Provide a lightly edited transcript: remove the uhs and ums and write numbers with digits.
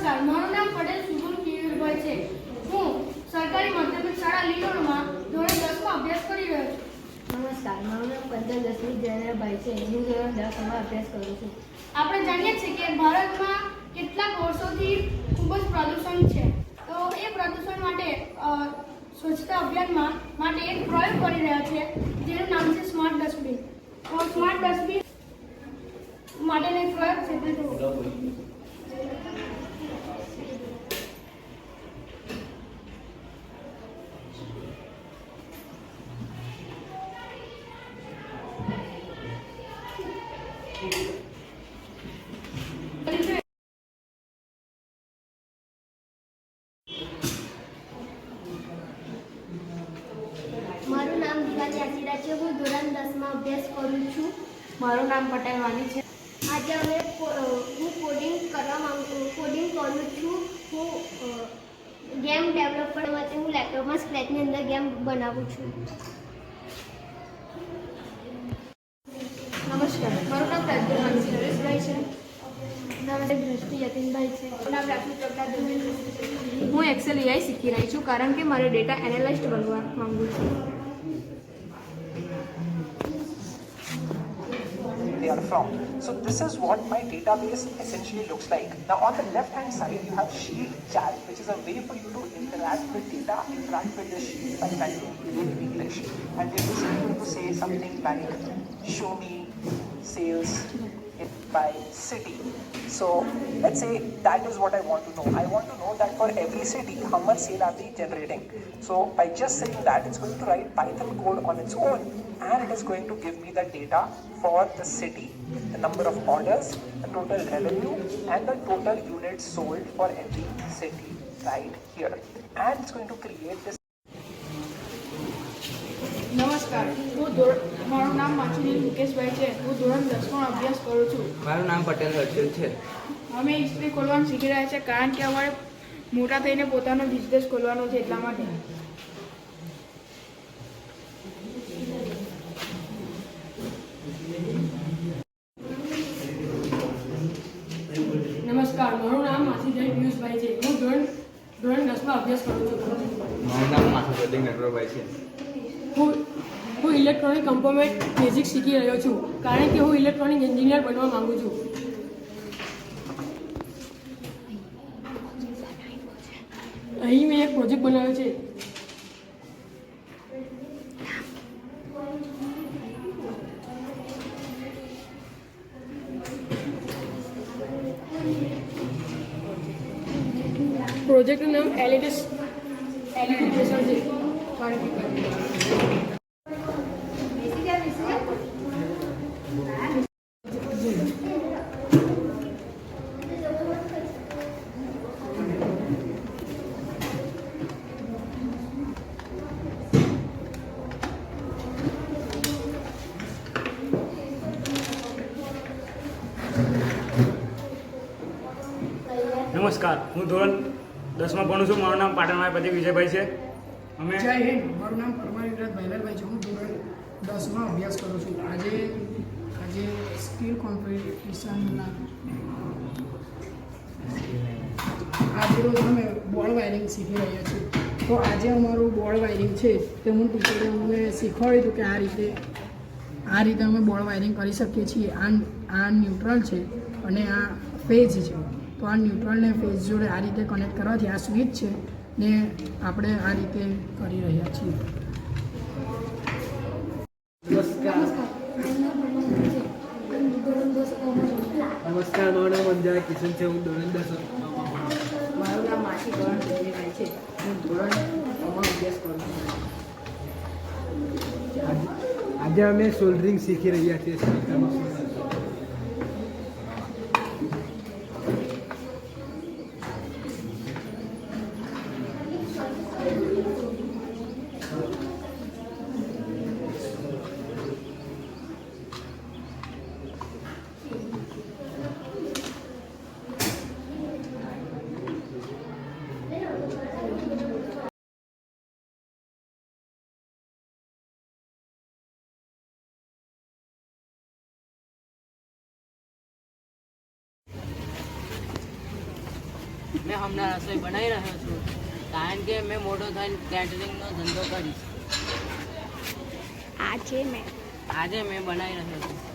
નમસ્કાર, મારું નામ પટેલ સુગુલ કિરીટભાઈ છે. હું સરકારી માધ્યમિક શાળા લીલોડમાં ધોરણ 10માં અભ્યાસ કરી રહ્યો છું. નમસ્કાર, મારું નામ પંચદશમી જયરાભાઈ છે. હું ધોરણ 10માં અભ્યાસ કરું છું. આપણે જાણીએ છીએ કે ભારતમાં કેટલાક વર્ષોથી ખૂબ જ પ્રદૂષણ છે. તો એ પ્રદૂષણ માટે સ્વચ્છતા અભિયાનમાં માટે એક પ્રયોગ કરી રહ્યા છે, જેનું નામ છે સ્માર્ટ ડસ્ટબિન. સ્માર્ટ ડસ્ટબિન માટેનો એક પ્રયોગ છે તે જુઓ. મારું નામ દિવાળી આશીરા છે. હું ધોરણ 10માં અભ્યાસ કરું છું. મારું નામ પટેલ વાની છે. આજે હું કોડિંગ કરું છું. હું ગેમ ડેવલપ કરવા માટે હું લેપટોપમાં સ્ક્રેચની અંદર ગેમ બનાવું છું. નમસ્કાર, મારું નામ રાજ્યમાન સુરેશભાઈ છે. નમસ્તે, દૃષ્ટિ યતીનભાઈ છે. મારું નામ રાજુ ચોપડા ધર્મેન્દ્ર છે. હું એક્સેલ એઆઈ શીખી રહી છું, કારણ કે મારે ડેટા એનાલિસ્ટ બનવા માંગુ છું. They are from. So this is what my database essentially looks like. Now on the left hand side you have sheet chat, which is a way for you to interact with data, interact with the sheet by typing in English. And we're basically going to say something like show me sales by city. So let's say that is what I want to know. I want to know that for every city how much sale are they generating. So by just saying that, it's going to write Python code on its own, and it is going to give me the data for the city, the number of orders, the total revenue, and the total units sold for every city right here. And it's going to create this. નમસ્કાર, મારું નામ માછલી મુકેશભાઈ છે. હું ધોરણ 10માં અભ્યાસ કરું છું. મારું નામ પટેલ હર્ષલ છે. અમે ઇસ્ત્રી ખોલવાનું શીખી રહ્યા છીએ, કારણ કે અમારે મોટા થઈને પોતાનો બિઝનેસ ખોલવાનો છે, એટલા માટે. નમસ્કાર, મારું નામ માછીભાઈ પિયુષભાઈ છે. હું ધોરણ 10માં અભ્યાસ કરું છું. મારું નામ માથુપતિ નટવરભાઈ છે. હું ઇલેક્ટ્રોનિક કમ્પોનેન્ટ બેઝિક શીખી રહ્યો છું, કારણ કે હું ઇલેક્ટ્રોનિક એન્જિનિયર બનવા માંગુ છું. અહીં મેં એક પ્રોજેક્ટ બનાવ્યો છે. પ્રોજેક્ટનું નામ એલઈડી પ્રેશર છે. નમસ્કાર, હું ધોરણ 10માં ભણું છું. મારું નામ પાટણભાઈ પતિ વિજયભાઈ છે. અમે જય હિન્દ. મારું નામ પરમાર વિરાટ ભાઈલાલભાઈ છે. હું ધોરણ 10માં અભ્યાસ કરું છું. આજે સ્કિલ કોમ્પિટિશનના આજે રોજ અમે બોર્ડ વાયરિંગ શીખી રહ્યા છીએ. તો આજે અમારું બોર્ડ વાયરિંગ છે તે હું ટીચરે અમને શીખવાડ્યું હતું કે આ રીતે અમે બોર્ડ વાયરિંગ કરી શકીએ છીએ. આ ન્યુટ્રલ છે અને આ ફેઝ છે. તો આ ન્યુટ્રલને ફેઝ જોડે આ રીતે કનેક્ટ કરવાથી આ સ્વિચ છે ને આપણે આ રીતે કરી રહ્યા છીએ. નમસ્કાર, મારું નામ અંજાર કિશન છે. હું ધોરણ 10. મારું નામ માછી ધોરણ 2 છે. હું ધોરણ 9માં અભ્યાસ કરું છું. આજે અમે સોલ્ડરિંગ શીખી રહ્યા છીએ. મેં હમણાં રસોઈ બનાવી રહ્યો છું કારણ કે મેં મોટો થઈને કેટરિંગનો ધંધો કરીશ. આજે મેં બનાવી રહ્યો છું.